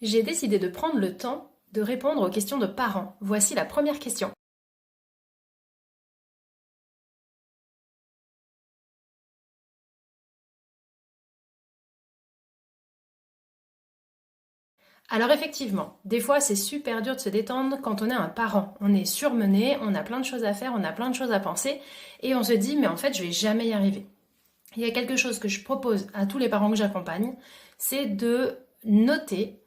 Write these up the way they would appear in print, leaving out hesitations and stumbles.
J'ai décidé de prendre le temps de répondre aux questions de parents. Voici la première question. Alors effectivement, des fois c'est super dur de se détendre quand on est un parent. On est surmené, on a plein de choses à faire, on a plein de choses à penser et on se dit mais en fait je vais jamais y arriver. Il y a quelque chose que je propose à tous les parents que j'accompagne, c'est de noter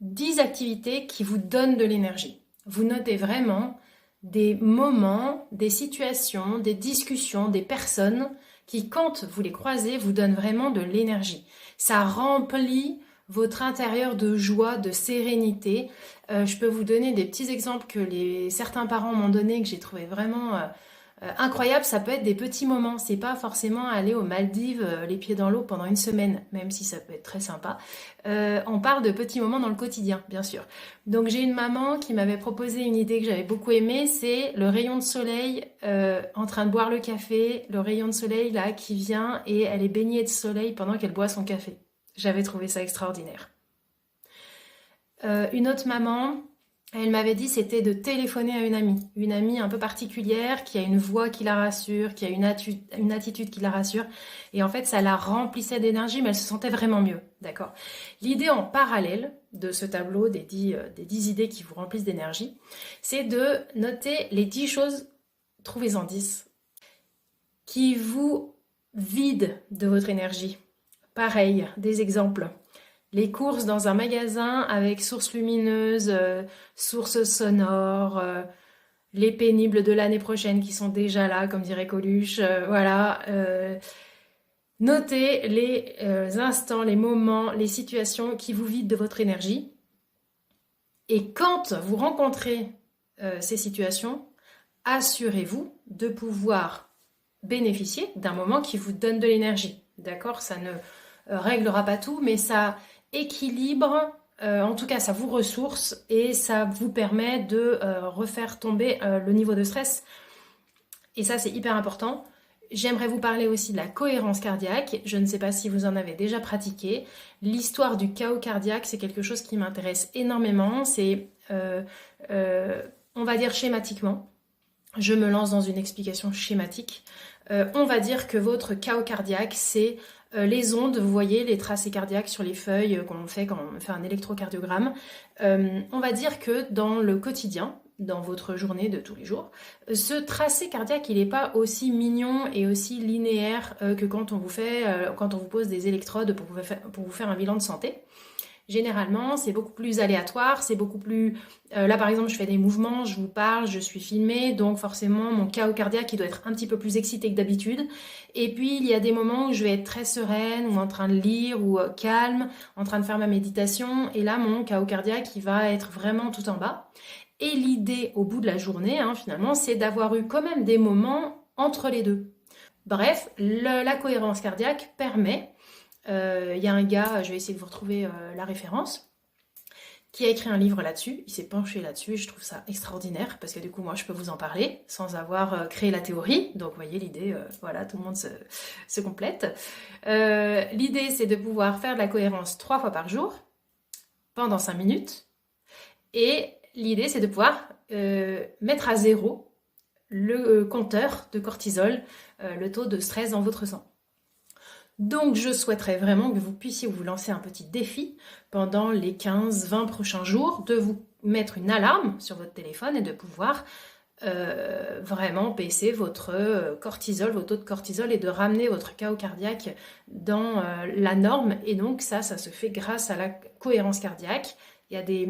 10 activités qui vous donnent de l'énergie. Vous notez vraiment des moments, des situations, des discussions, des personnes qui, quand vous les croisez, vous donnent vraiment de l'énergie. Ça remplit votre intérieur de joie, de sérénité. Je peux vous donner des petits exemples que certains parents m'ont donné que j'ai trouvé vraiment incroyable. Ça peut être des petits moments. C'est pas forcément aller aux Maldives, les pieds dans l'eau pendant une semaine, même si ça peut être très sympa. On parle de petits moments dans le quotidien, bien sûr. Donc j'ai une maman qui m'avait proposé une idée que j'avais beaucoup aimée, c'est le rayon de soleil en train de boire le café, le rayon de soleil là qui vient et elle est baignée de soleil pendant qu'elle boit son café. J'avais trouvé ça extraordinaire. Une autre maman, elle m'avait dit c'était de téléphoner à une amie un peu particulière qui a une voix qui la rassure, qui a une attitude qui la rassure. Et en fait, ça la remplissait d'énergie, mais elle se sentait vraiment mieux. D'accord. L'idée en parallèle de ce tableau des 10 idées qui vous remplissent d'énergie, c'est de noter les 10 choses, trouvez-en 10, qui vous vident de votre énergie. Pareil, des exemples. Les courses dans un magasin avec sources lumineuses, sources sonores, les pénibles de l'année prochaine qui sont déjà là, comme dirait Coluche. Voilà. Notez les instants, les moments, les situations qui vous vident de votre énergie. Et quand vous rencontrez ces situations, assurez-vous de pouvoir bénéficier d'un moment qui vous donne de l'énergie. D'accord? Ça ne réglera pas tout, mais ça équilibre, en tout cas ça vous ressource et ça vous permet de refaire tomber le niveau de stress. Et ça c'est hyper important. J'aimerais vous parler aussi de la cohérence cardiaque. Je ne sais pas si vous en avez déjà pratiqué. L'histoire du chaos cardiaque, c'est quelque chose qui m'intéresse énormément. C'est, on va dire schématiquement, je me lance dans une explication schématique. On va dire que votre chaos cardiaque, c'est les ondes, vous voyez les tracés cardiaques sur les feuilles qu'on fait quand on fait un électrocardiogramme. On va dire que dans le quotidien, dans votre journée de tous les jours, ce tracé cardiaque, il n'est pas aussi mignon et aussi linéaire que quand on vous pose des électrodes pour vous faire un bilan de santé. Généralement, c'est beaucoup plus aléatoire, c'est beaucoup plus... là, par exemple, je fais des mouvements, je vous parle, je suis filmée, donc forcément, mon chaos cardiaque, il doit être un petit peu plus excité que d'habitude. Et puis, il y a des moments où je vais être très sereine, ou en train de lire, ou calme, en train de faire ma méditation. Et là, mon chaos cardiaque, il va être vraiment tout en bas. Et l'idée, au bout de la journée, finalement, c'est d'avoir eu quand même des moments entre les deux. Bref, la cohérence cardiaque permet... Il y a un gars, je vais essayer de vous retrouver la référence, qui a écrit un livre là-dessus. Il s'est penché là-dessus et je trouve ça extraordinaire parce que du coup, moi, je peux vous en parler sans avoir créé la théorie. Donc, vous voyez, l'idée, voilà, tout le monde se complète. L'idée, c'est de pouvoir faire de la cohérence 3 fois par jour pendant 5 minutes. Et l'idée, c'est de pouvoir mettre à zéro le compteur de cortisol, le taux de stress dans votre sang. Donc je souhaiterais vraiment que vous puissiez vous lancer un petit défi pendant les 15-20 prochains jours, de vous mettre une alarme sur votre téléphone et de pouvoir vraiment baisser votre cortisol, vos taux de cortisol et de ramener votre chaos cardiaque dans la norme. Et donc ça se fait grâce à la cohérence cardiaque. Il y a des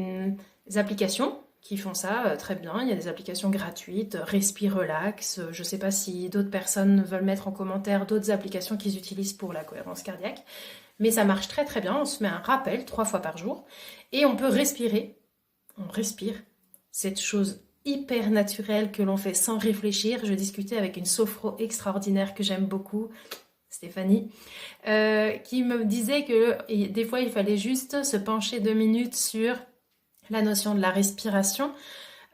applications qui font ça très bien. Il y a des applications gratuites, Respire Relax. Je ne sais pas si d'autres personnes veulent mettre en commentaire d'autres applications qu'ils utilisent pour la cohérence cardiaque. Mais ça marche très très bien. On se met un rappel 3 fois par jour et on peut respirer. On respire. Cette chose hyper naturelle que l'on fait sans réfléchir. Je discutais avec une sophro extraordinaire que j'aime beaucoup, Stéphanie, qui me disait que des fois il fallait juste se pencher 2 minutes sur la notion de la respiration,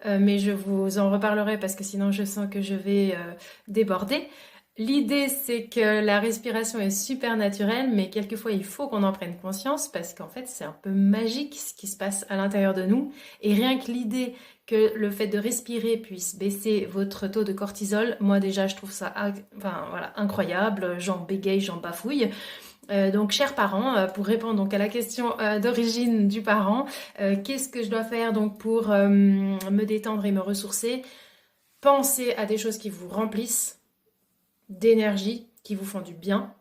mais je vous en reparlerai parce que sinon je sens que je vais déborder. L'idée, c'est que la respiration est super naturelle, mais quelquefois, il faut qu'on en prenne conscience parce qu'en fait, c'est un peu magique ce qui se passe à l'intérieur de nous. Et rien que l'idée que le fait de respirer puisse baisser votre taux de cortisol, moi déjà, je trouve ça enfin, voilà, incroyable. J'en bégaye, j'en bafouille. Donc, chers parents, pour répondre donc à la question d'origine du parent, qu'est-ce que je dois faire donc pour me détendre et me ressourcer? Pensez à des choses qui vous remplissent d'énergie, qui vous font du bien.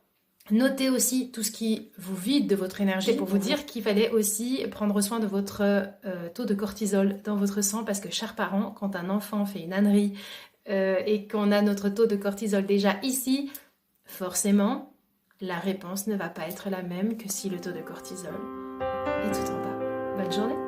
Notez aussi tout ce qui vous vide de votre énergie. C'est pour vous dire qu'il fallait aussi prendre soin de votre taux de cortisol dans votre sang parce que, chers parents, quand un enfant fait une ânerie et qu'on a notre taux de cortisol déjà ici, forcément, la réponse ne va pas être la même que si le taux de cortisol est tout en bas. Bonne journée!